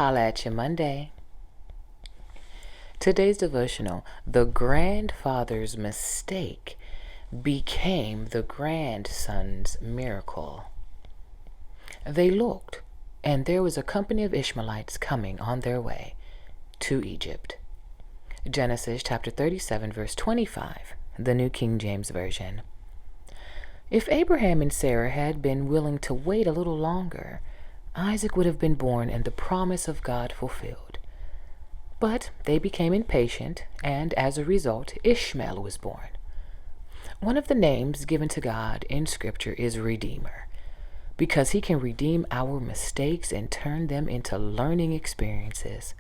Holla at You Monday. Today's devotional, the grandfather's mistake became the grandson's miracle. They looked, and there was a company of Ishmaelites coming on their way to Egypt. Genesis chapter 37, verse 25, the New King James Version. If Abraham and Sarah had been willing to wait a little longer, Isaac would have been born and the promise of God fulfilled. But they became impatient, and as a result, Ishmael was born. One of the names given to God in Scripture is Redeemer, because he can redeem our mistakes and turn them into learning experiences.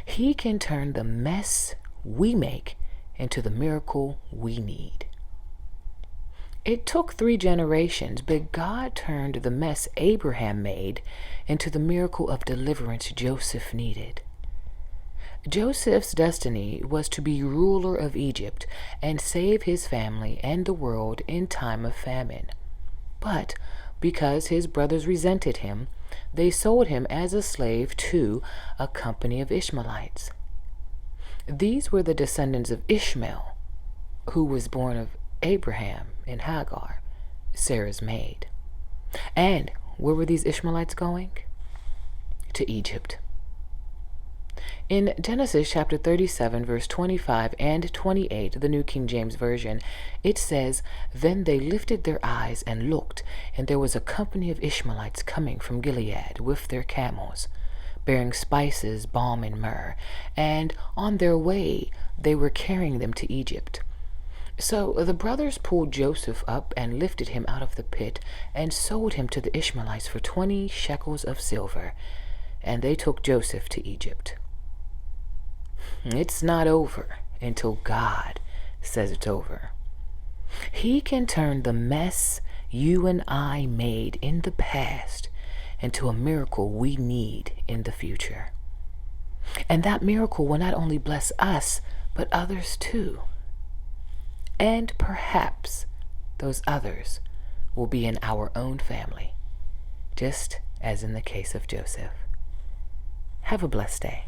He can turn the mess we make into the miracle we need. It took 3 generations, but God turned the mess Abraham made into the miracle of deliverance Joseph needed. Joseph's destiny was to be ruler of Egypt and save his family and the world in time of famine. But because his brothers resented him, they sold him as a slave to a company of Ishmaelites. These were the descendants of Ishmael, who was born of Abraham and Hagar, Sarah's maid. And where were these Ishmaelites going? To Egypt. In Genesis chapter 37, verse 25 and 28, the New King James Version, it says, "Then they lifted their eyes and looked, and there was a company of Ishmaelites coming from Gilead with their camels, bearing spices, balm, and myrrh, and on their way they were carrying them to Egypt. So the brothers pulled Joseph up and lifted him out of the pit and sold him to the Ishmaelites for 20 shekels of silver, and they took Joseph to Egypt." It's not over until God says it's over. He can turn the mess you and I made in the past into a miracle we need in the future. And that miracle will not only bless us, but others too. And perhaps those others will be in our own family, just as in the case of Joseph. Have a blessed day.